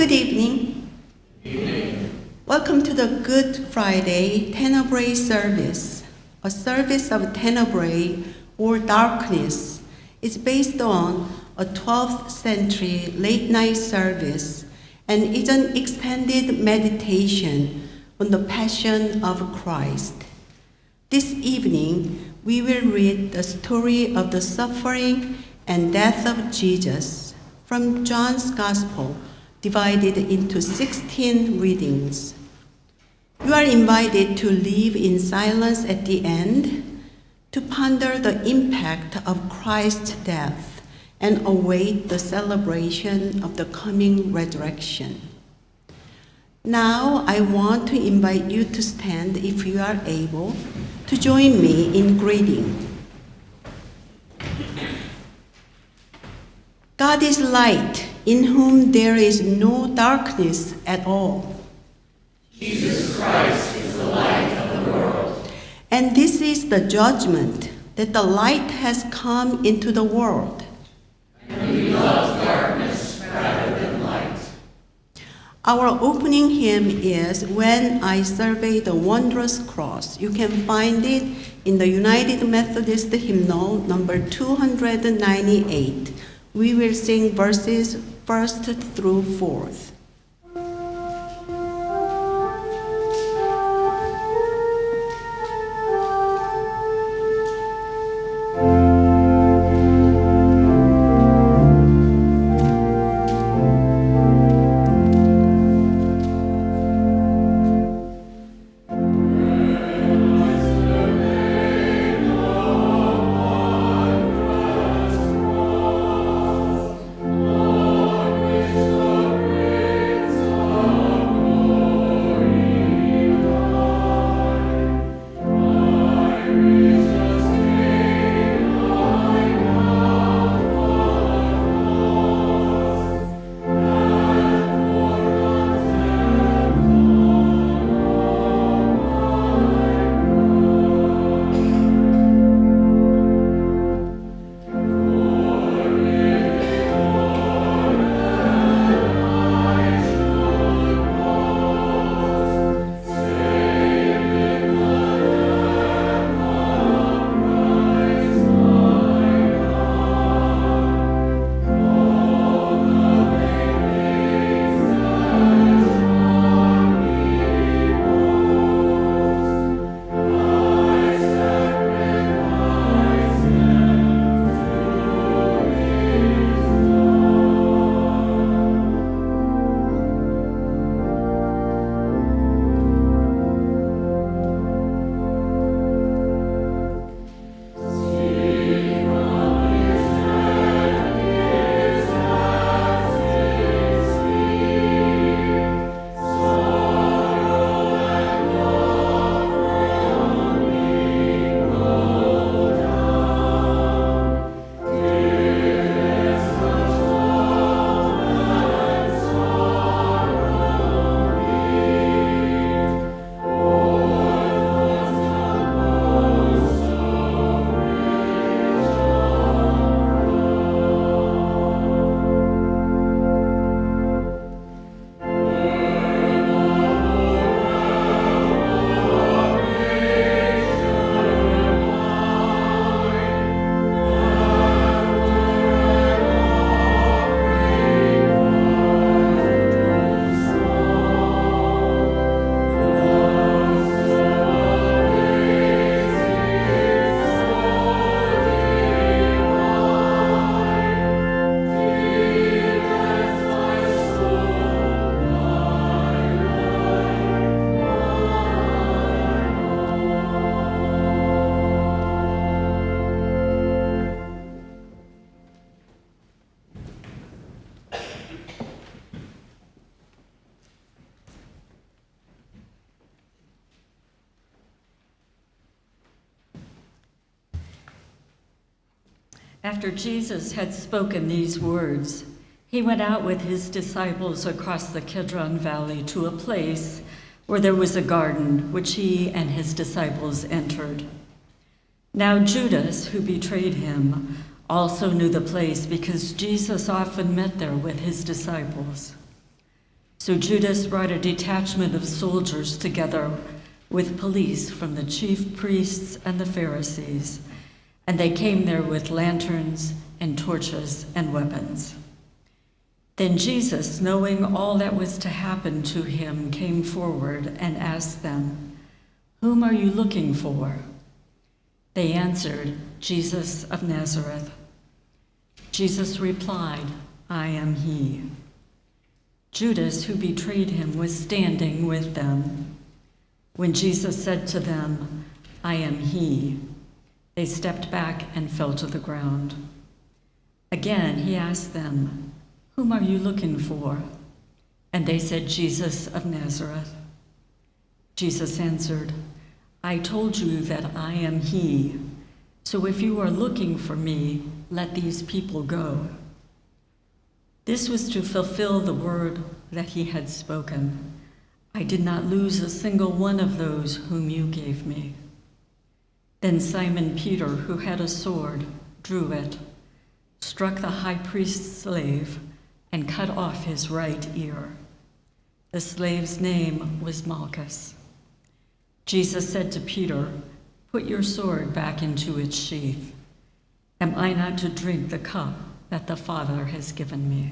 Good evening. Welcome to the Good Friday Tenebrae service. A service of Tenebrae or darkness is based on a 12th century late night service and is an extended meditation on the Passion of Christ. This evening, we will read the story of the suffering and death of Jesus from John's Gospel, divided into 16 readings. You are invited to live in silence at the end, to ponder the impact of Christ's death and await the celebration of the coming resurrection. Now, I want to invite you to stand, if you are able, to join me in greeting. God is light, in whom there is no darkness at all. Jesus Christ is the light of the world. And this is the judgment, that the light has come into the world. And we love darkness rather than light. Our opening hymn is When I Survey the Wondrous Cross. You can find it in the United Methodist hymnal number 298. We will sing verses 1st through 4th. After Jesus had spoken these words, he went out with his disciples across the Kidron Valley to a place where there was a garden, which he and his disciples entered. Now Judas, who betrayed him, also knew the place because Jesus often met there with his disciples. So Judas brought a detachment of soldiers together with police from the chief priests and the Pharisees, and they came there with lanterns and torches and weapons. Then Jesus, knowing all that was to happen to him, came forward and asked them, "Whom are you looking for?" They answered, "Jesus of Nazareth." Jesus replied, "I am he." Judas, who betrayed him, was standing with them. When Jesus said to them, "I am he," they stepped back and fell to the ground. Again, he asked them, "Whom are you looking for?" And they said, "Jesus of Nazareth." Jesus answered, "I told you that I am he. So if you are looking for me, let these people go." This was to fulfill the word that he had spoken. "I did not lose a single one of those whom you gave me." Then Simon Peter, who had a sword, drew it, struck the high priest's slave, and cut off his right ear. The slave's name was Malchus. Jesus said to Peter, "Put your sword back into its sheath. Am I not to drink the cup that the Father has given me?"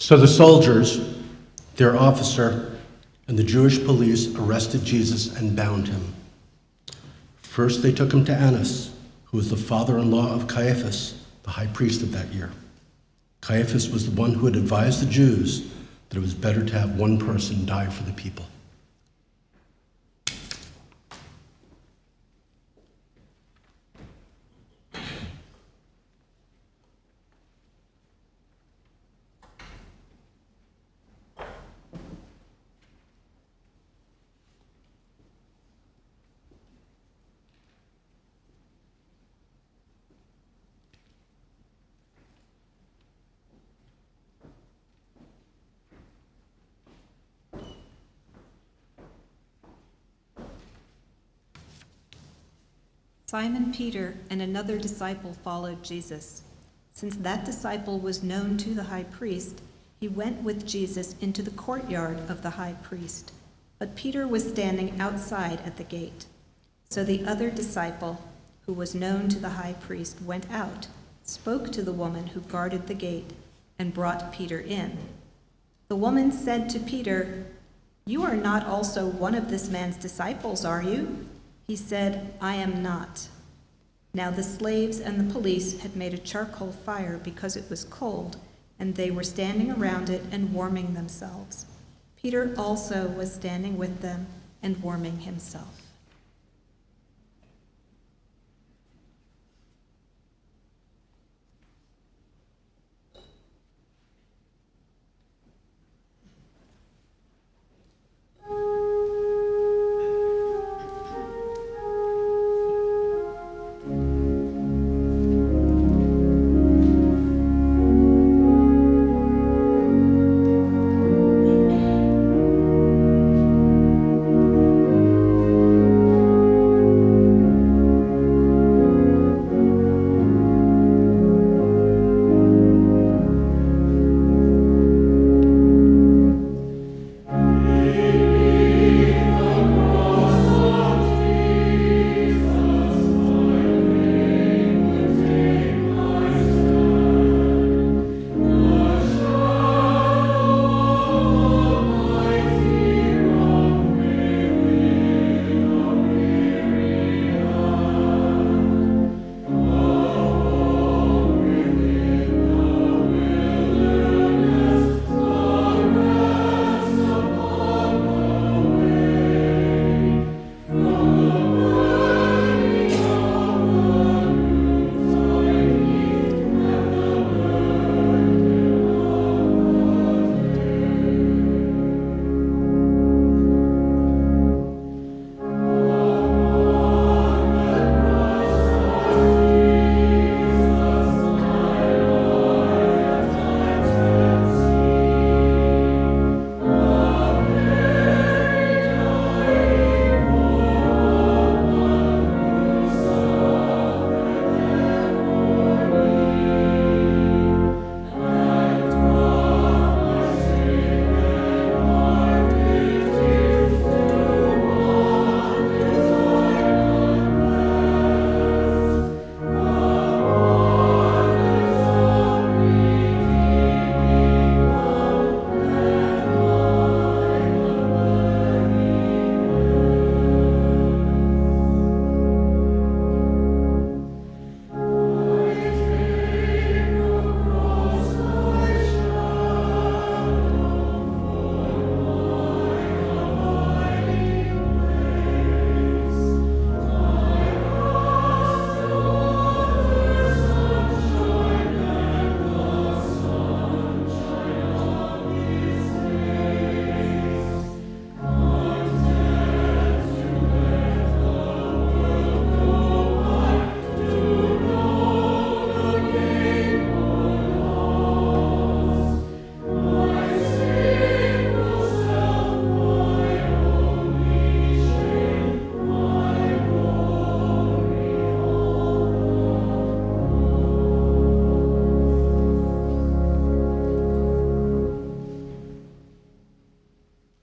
So the soldiers, their officer, and the Jewish police arrested Jesus and bound him. First, they took him to Annas, who was the father-in-law of Caiaphas, the high priest of that year. Caiaphas was the one who had advised the Jews that it was better to have one person die for the people. Simon Peter and another disciple followed Jesus. Since that disciple was known to the high priest, he went with Jesus into the courtyard of the high priest. But Peter was standing outside at the gate. So the other disciple, who was known to the high priest, went out, spoke to the woman who guarded the gate, and brought Peter in. The woman said to Peter, "You are not also one of this man's disciples, are you?" He said, "I am not." Now the slaves and the police had made a charcoal fire because it was cold, and they were standing around it and warming themselves. Peter also was standing with them and warming himself.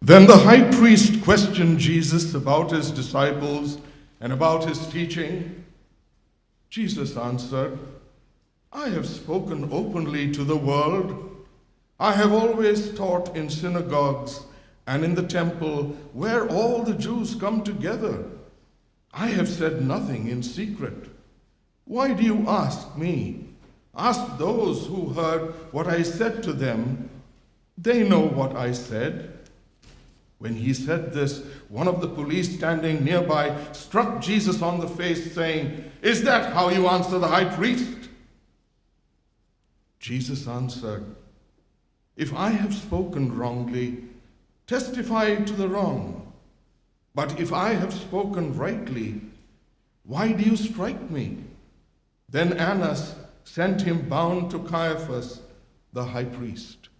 Then the high priest questioned Jesus about his disciples and about his teaching. Jesus answered, "I have spoken openly to the world. I have always taught in synagogues and in the temple where all the Jews come together. I have said nothing in secret. Why do you ask me? Ask those who heard what I said to them. They know what I said." When he said this, one of the police standing nearby struck Jesus on the face, saying, "Is that how you answer the high priest?" Jesus answered, "If I have spoken wrongly, testify to the wrong. But if I have spoken rightly, why do you strike me?" Then Annas sent him bound to Caiaphas, the high priest.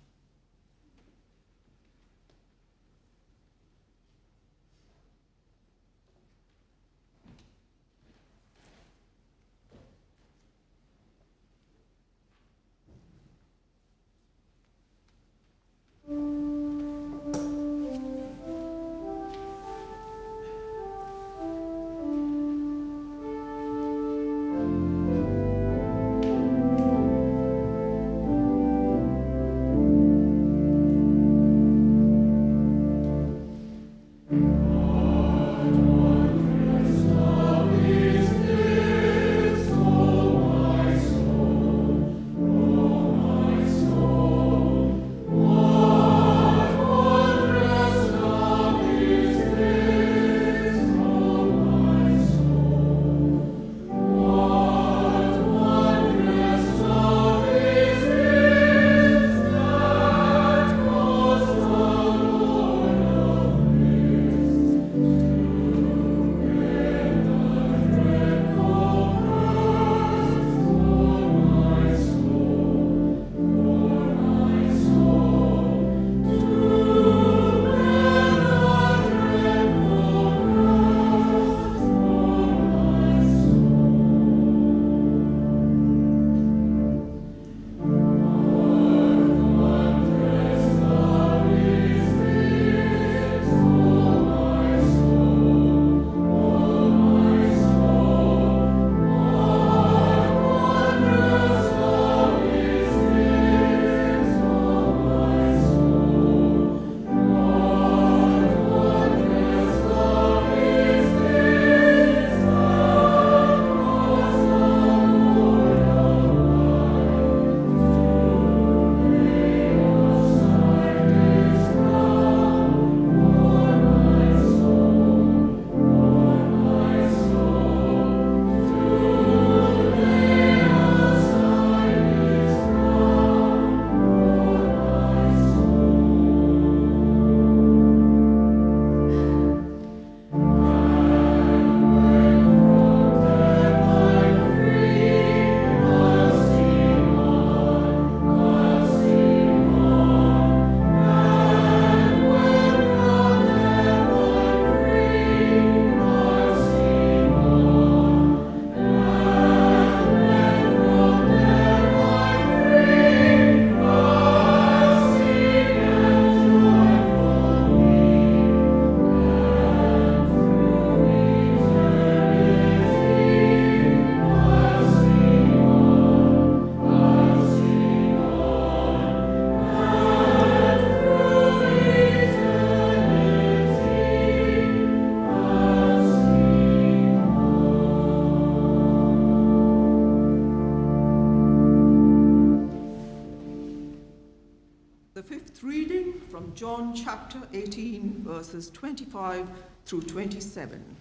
John chapter 18, verses 25 through 27.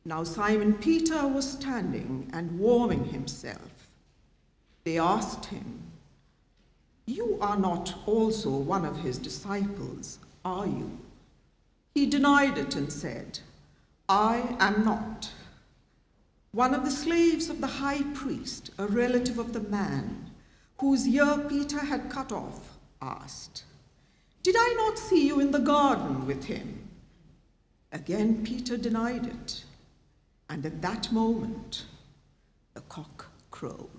Now Simon Peter was standing and warming himself. They asked him, "You are not also one of his disciples, are you?" He denied it and said, "I am not." One of the slaves of the high priest, a relative of the man whose ear Peter had cut off, asked, "Did I not see you in the garden with him?" Again Peter denied it, and at that moment the cock crowed.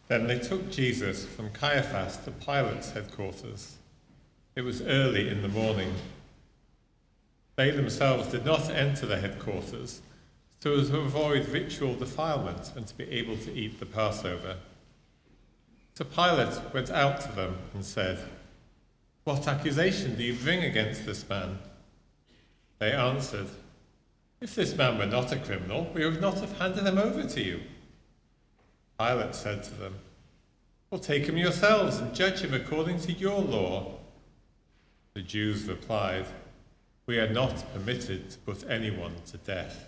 Then they took Jesus from Caiaphas to Pilate's headquarters. It was early in the morning. They themselves did not enter the headquarters, so as to avoid ritual defilement and to be able to eat the Passover. So Pilate went out to them and said, "What accusation do you bring against this man?" They answered, "If this man were not a criminal, we would not have handed him over to you." Pilate said to them, "Well, take him yourselves and judge him according to your law." The Jews replied, "We are not permitted to put anyone to death."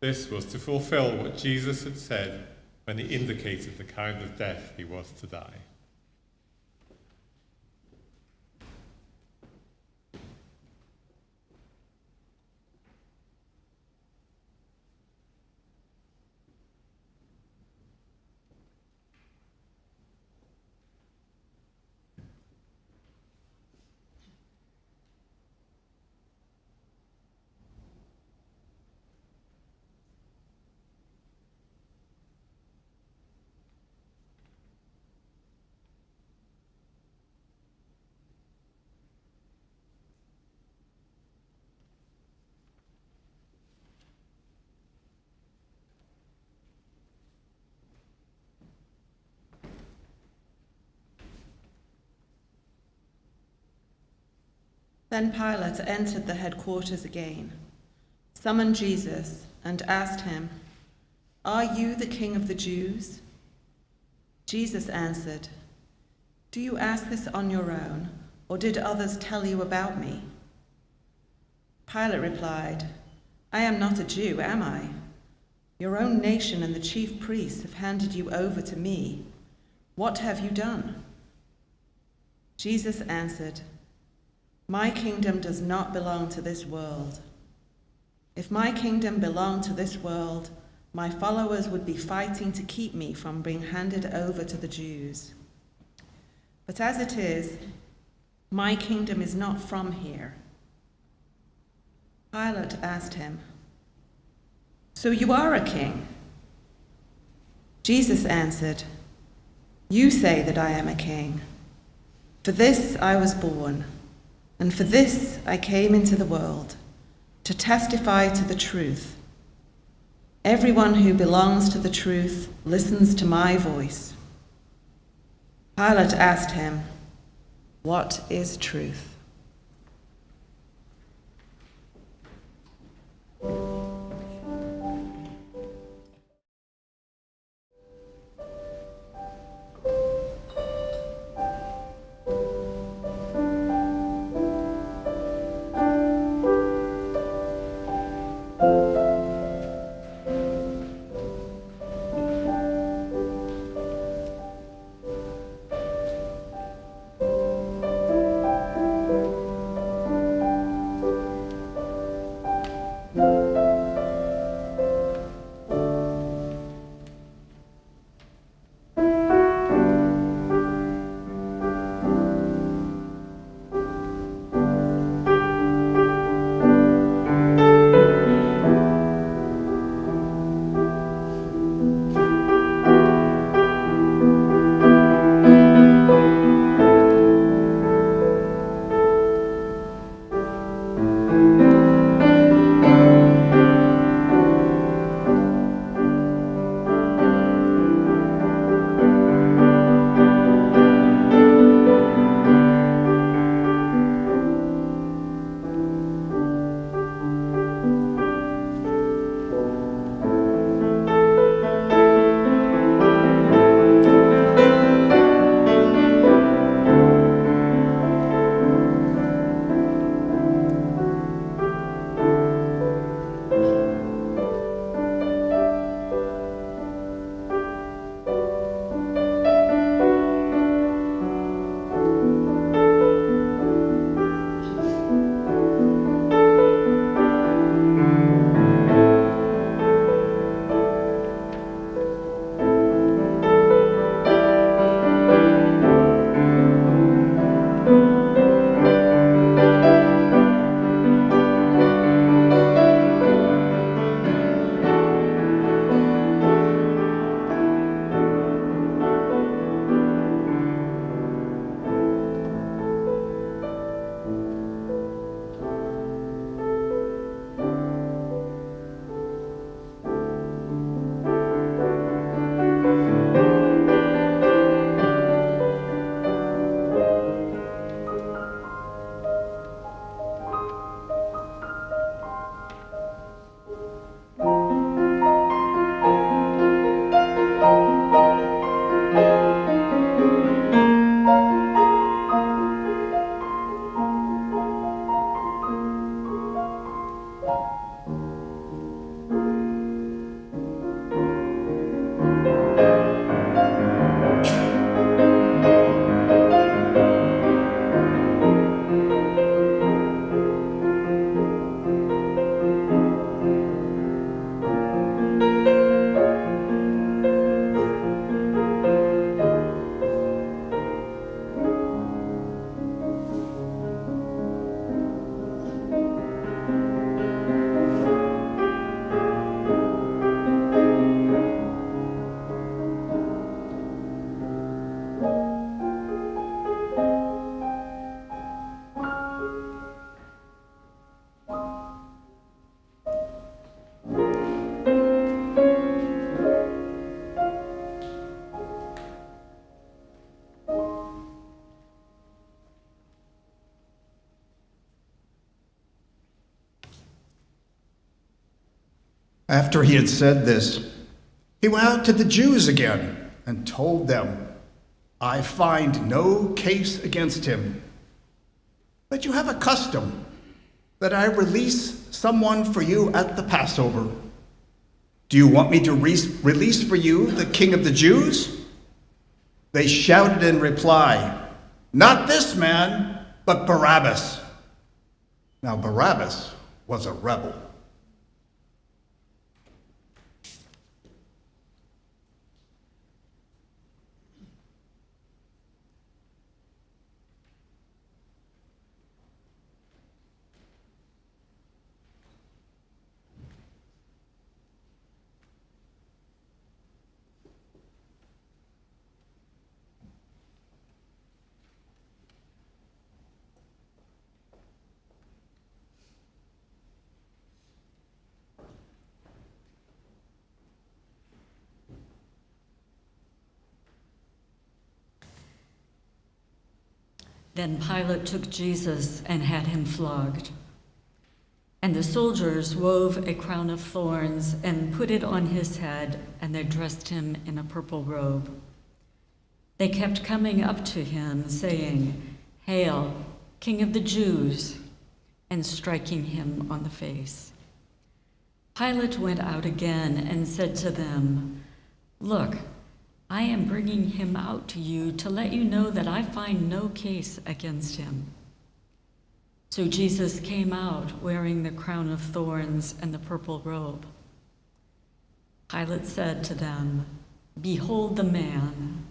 This was to fulfill what Jesus had said when he indicated the kind of death he was to die. Then Pilate entered the headquarters again, summoned Jesus, and asked him, "Are you the king of the Jews?" Jesus answered, "Do you ask this on your own, or did others tell you about me?" Pilate replied, "I am not a Jew, am I? Your own nation and the chief priests have handed you over to me. What have you done?" Jesus answered, "My kingdom does not belong to this world. If my kingdom belonged to this world, my followers would be fighting to keep me from being handed over to the Jews. But as it is, my kingdom is not from here." Pilate asked him, "So you are a king?" Jesus answered, "You say that I am a king. For this I was born, and for this I came into the world, to testify to the truth. Everyone who belongs to the truth listens to my voice." Pilate asked him, "What is truth?" After he had said this, he went out to the Jews again and told them, "I find no case against him. But you have a custom that I release someone for you at the Passover. Do you want me to release for you the King of the Jews?" They shouted in reply, "Not this man, but Barabbas." Now Barabbas was a rebel. Then Pilate took Jesus and had him flogged. And the soldiers wove a crown of thorns and put it on his head, and they dressed him in a purple robe. They kept coming up to him, saying, "Hail, King of the Jews," and striking him on the face. Pilate went out again and said to them, "Look, I am bringing him out to you to let you know that I find no case against him." So Jesus came out wearing the crown of thorns and the purple robe. Pilate said to them, "Behold the man."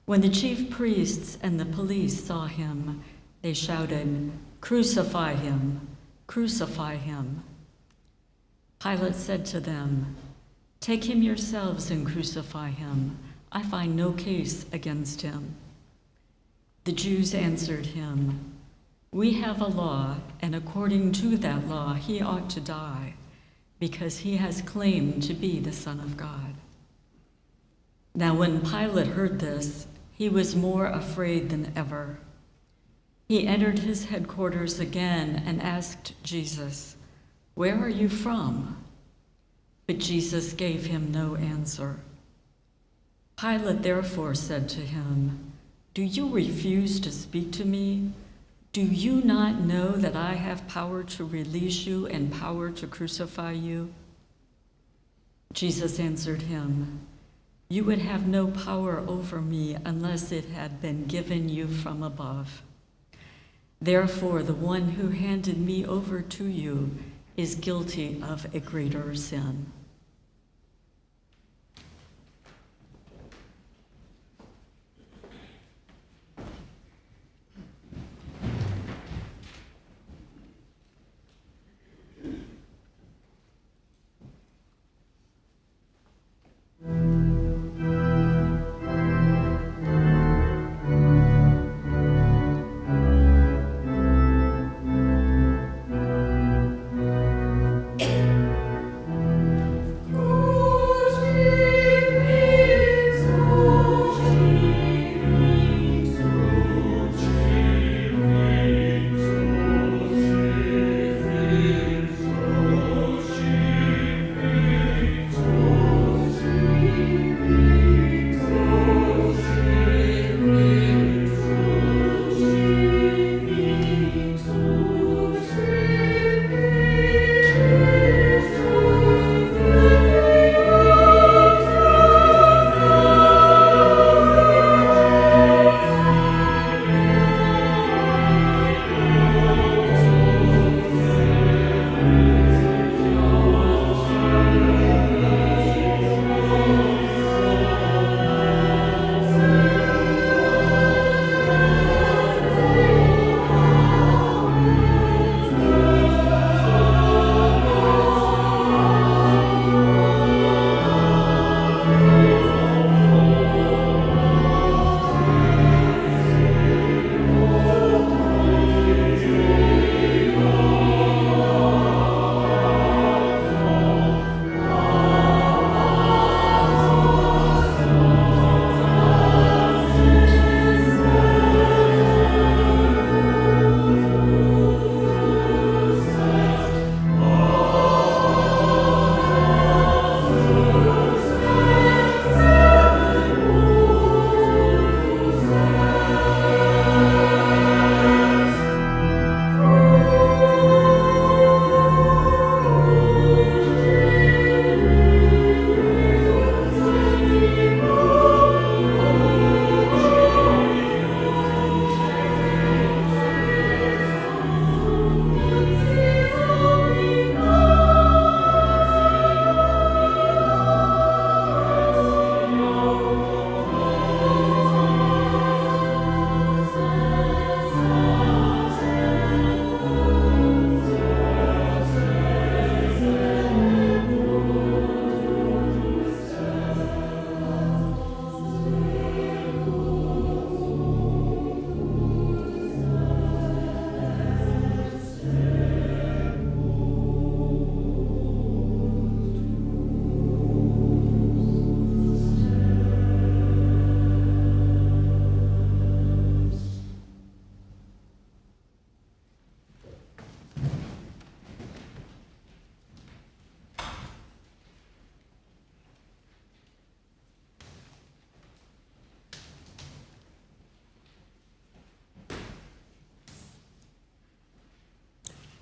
When the chief priests and the police saw him, they shouted, "Crucify him! Crucify him!" Pilate said to them, "Take him yourselves and crucify him. I find no case against him." The Jews answered him, "We have a law, and according to that law he ought to die, because he has claimed to be the Son of God." Now when Pilate heard this, he was more afraid than ever. He entered his headquarters again and asked Jesus, "Where are you from?" But Jesus gave him no answer. Pilate therefore said to him, "Do you refuse to speak to me? Do you not know that I have power to release you and power to crucify you?" Jesus answered him, "You would have no power over me unless it had been given you from above. Therefore, the one who handed me over to you is guilty of a greater sin."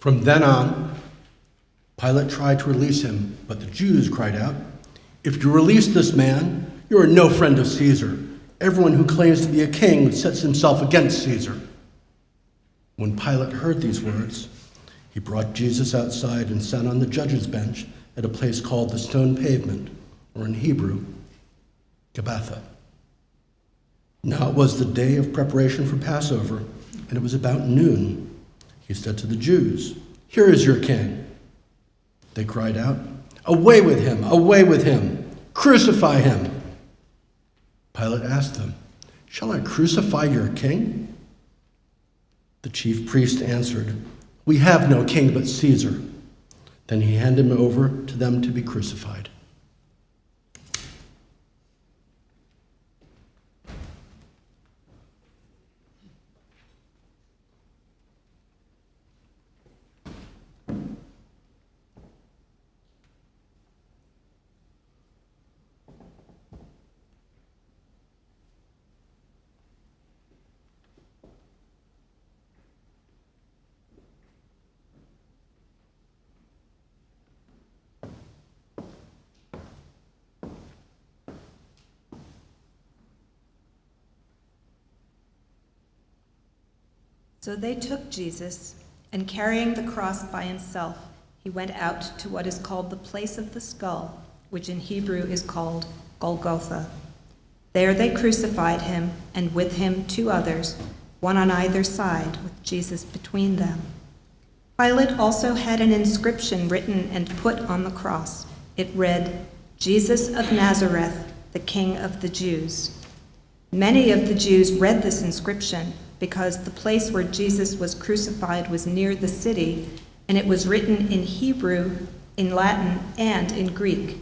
From then on, Pilate tried to release him, but the Jews cried out, "If you release this man, you are no friend of Caesar. Everyone who claims to be a king sets himself against Caesar." When Pilate heard these words, he brought Jesus outside and sat on the judge's bench at a place called the Stone Pavement, or in Hebrew, Gabbatha. Now it was the day of preparation for Passover, and it was about noon. He said to the Jews, "Here is your king." They cried out, "Away with him! Away with him! Crucify him!" Pilate asked them, "Shall I crucify your king?" The chief priest answered, "We have no king but Caesar." Then he handed him over to them to be crucified. So they took Jesus, and carrying the cross by himself, he went out to what is called the place of the skull, which in Hebrew is called Golgotha. There they crucified him, and with him 2 others, one on either side, with Jesus between them. Pilate also had an inscription written and put on the cross. It read, "Jesus of Nazareth, the King of the Jews." Many of the Jews read this inscription because the place where Jesus was crucified was near the city, and it was written in Hebrew, in Latin, and in Greek.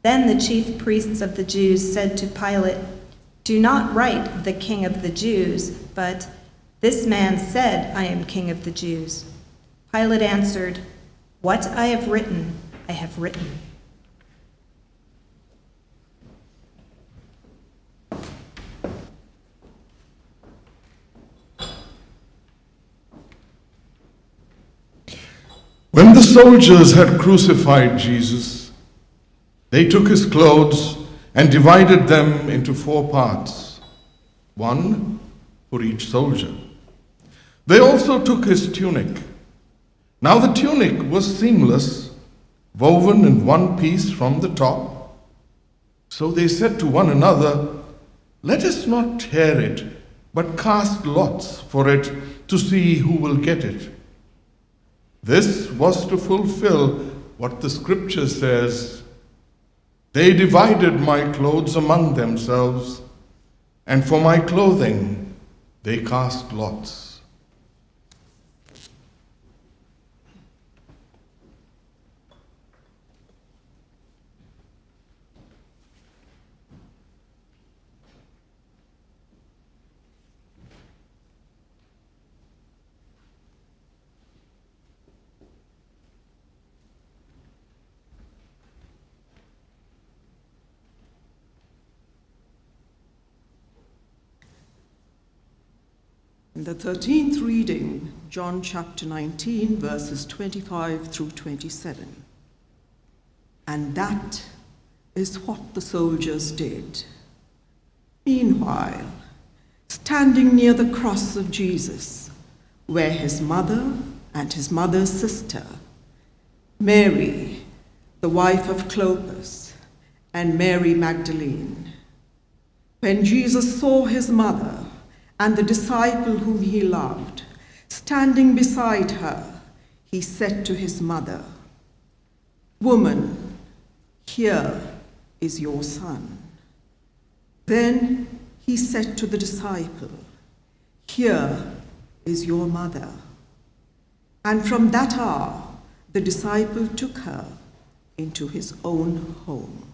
Then the chief priests of the Jews said to Pilate, "Do not write the King of the Jews, but this man said, 'I am King of the Jews.'" Pilate answered, "What I have written, I have written." When the soldiers had crucified Jesus, they took his clothes and divided them into 4 parts, one for each soldier. They also took his tunic. Now the tunic was seamless, woven in one piece from the top. So they said to one another, "Let us not tear it, but cast lots for it to see who will get it." This was to fulfill what the scripture says, "They divided my clothes among themselves, and for my clothing they cast lots." In the 13th reading, John chapter 19, verses 25 through 27. And that is what the soldiers did. Meanwhile, standing near the cross of Jesus were his mother and his mother's sister, Mary, the wife of Clopas, and Mary Magdalene. When Jesus saw his mother and the disciple whom he loved standing beside her, he said to his mother, "Woman, here is your son." Then he said to the disciple, "Here is your mother." And from that hour, the disciple took her into his own home.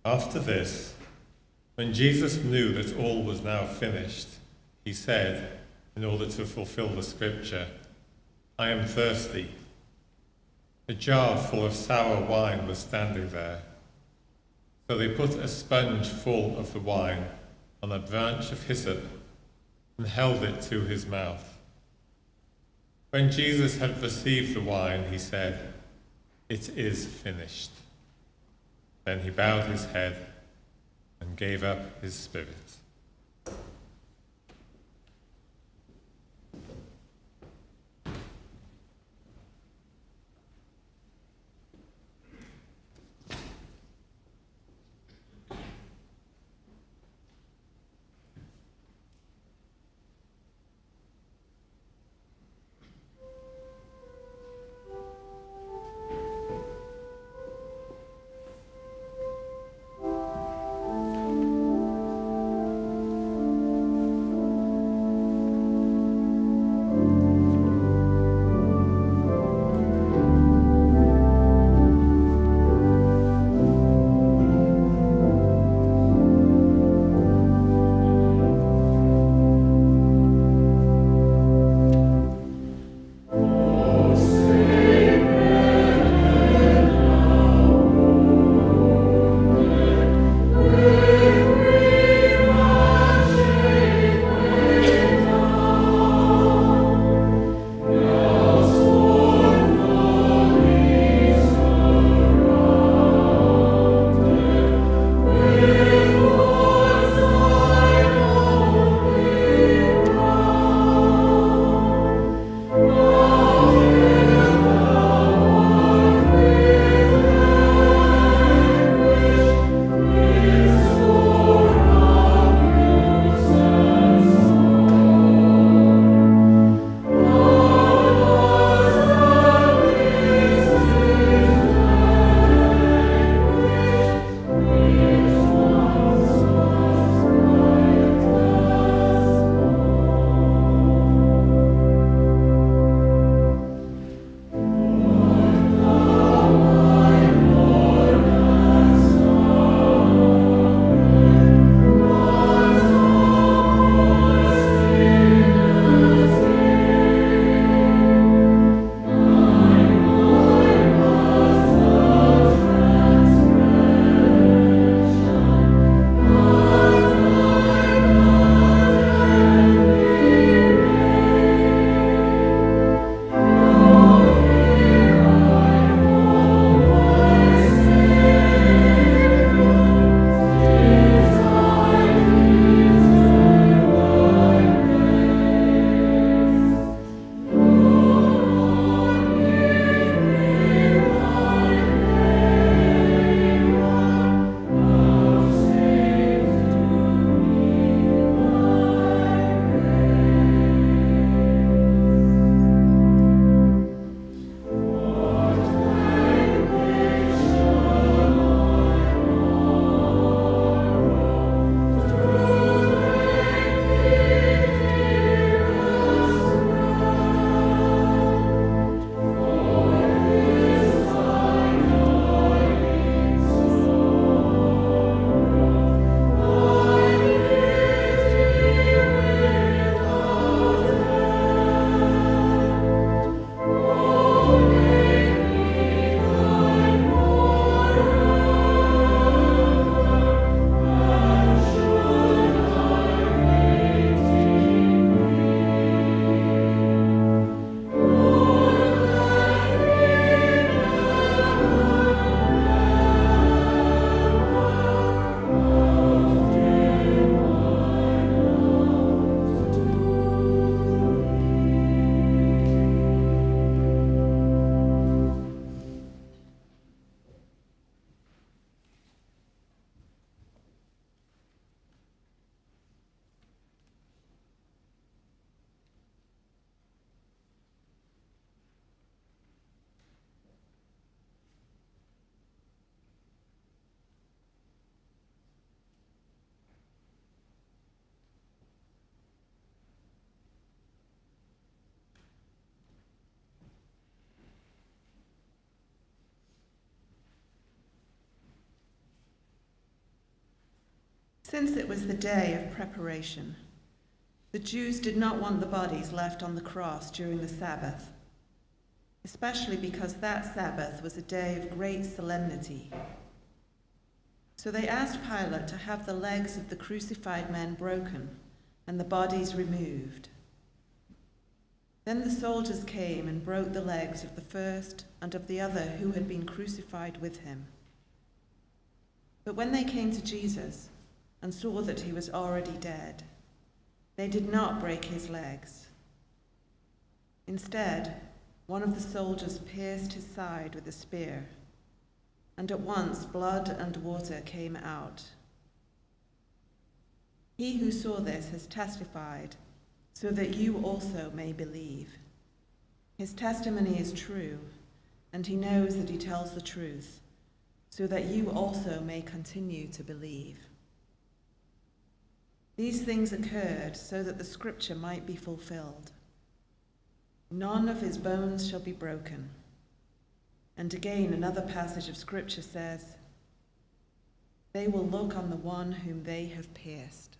After this, when Jesus knew that all was now finished, he said, in order to fulfill the scripture, "I am thirsty." A jar full of sour wine was standing there. So they put a sponge full of the wine on a branch of hyssop and held it to his mouth. When Jesus had received the wine, he said, "It is finished." Then he bowed his head and gave up his spirit. Since it was the day of preparation, the Jews did not want the bodies left on the cross during the Sabbath, especially because that Sabbath was a day of great solemnity. So they asked Pilate to have the legs of the crucified men broken and the bodies removed. Then the soldiers came and broke the legs of the first and of the other who had been crucified with him. But when they came to Jesus and saw that he was already dead, they did not break his legs. Instead, one of the soldiers pierced his side with a spear, and at once blood and water came out. He who saw this has testified, so that you also may believe. His testimony is true, and he knows that he tells the truth, so that you also may continue to believe. These things occurred so that the scripture might be fulfilled. None of his bones shall be broken. And again, another passage of scripture says, they will look on the one whom they have pierced.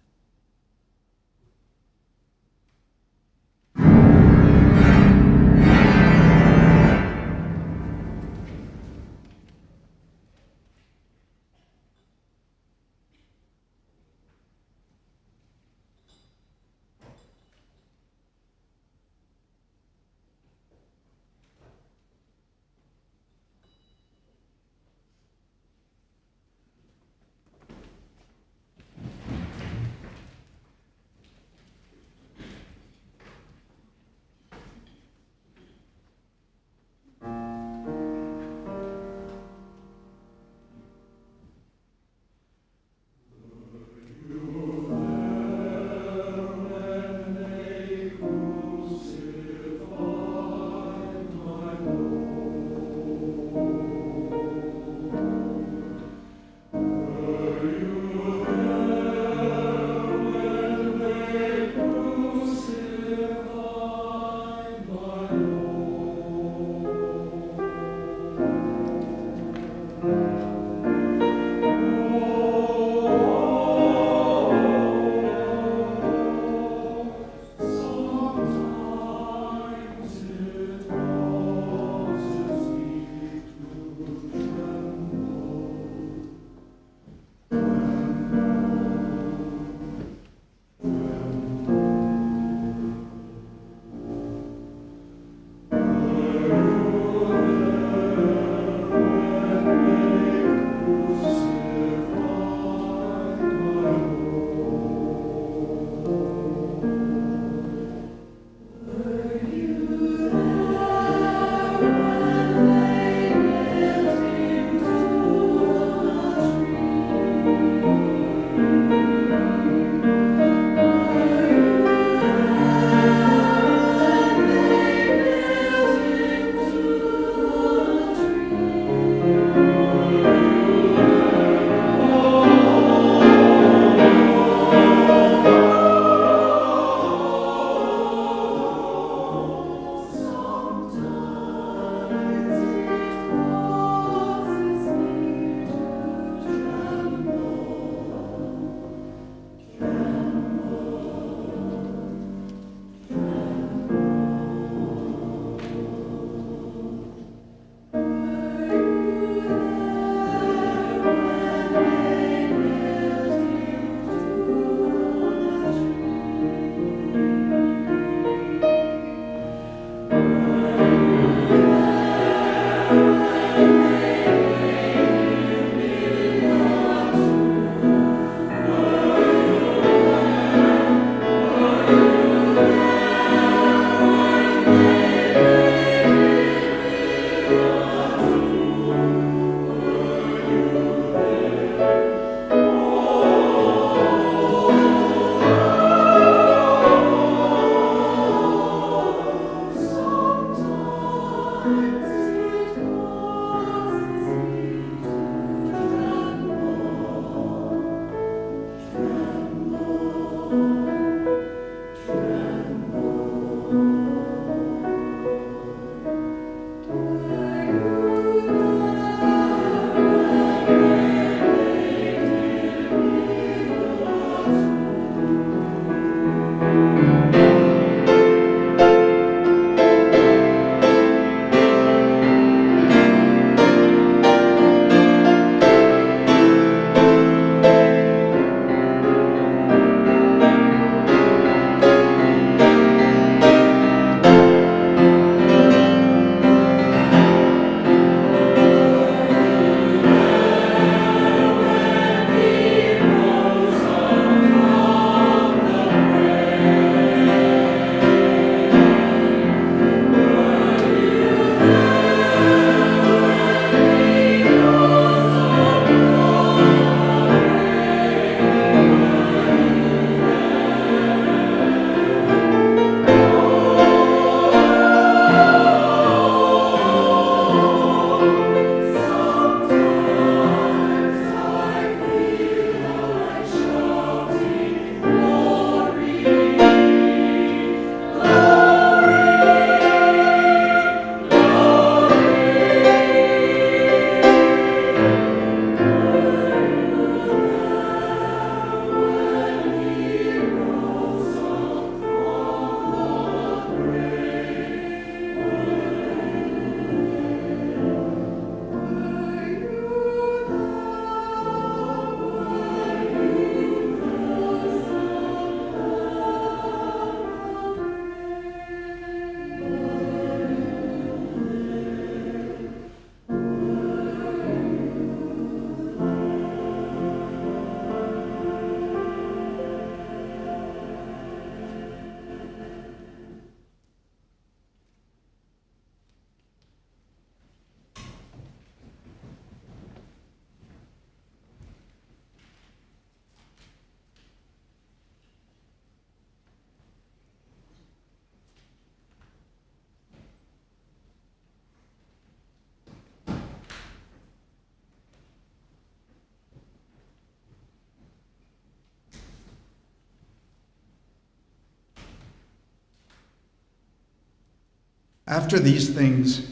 After these things,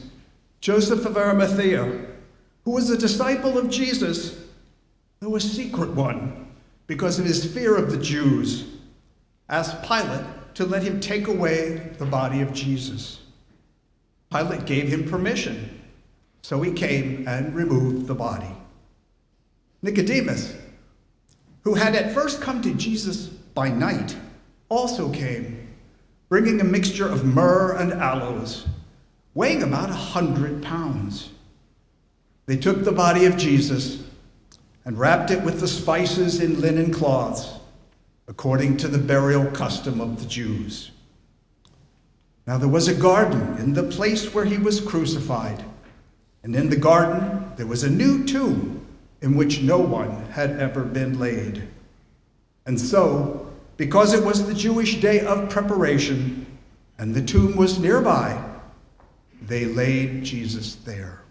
Joseph of Arimathea, who was a disciple of Jesus, though a secret one, because of his fear of the Jews, asked Pilate to let him take away the body of Jesus. Pilate gave him permission, so he came and removed the body. Nicodemus, who had at first come to Jesus by night, also came, bringing a mixture of myrrh and aloes, weighing about 100 pounds. They took the body of Jesus and wrapped it with the spices in linen cloths, according to the burial custom of the Jews. Now there was a garden in the place where he was crucified, and in the garden there was a new tomb in which no one had ever been laid. And so, because it was the Jewish day of preparation, and the tomb was nearby, they laid Jesus there.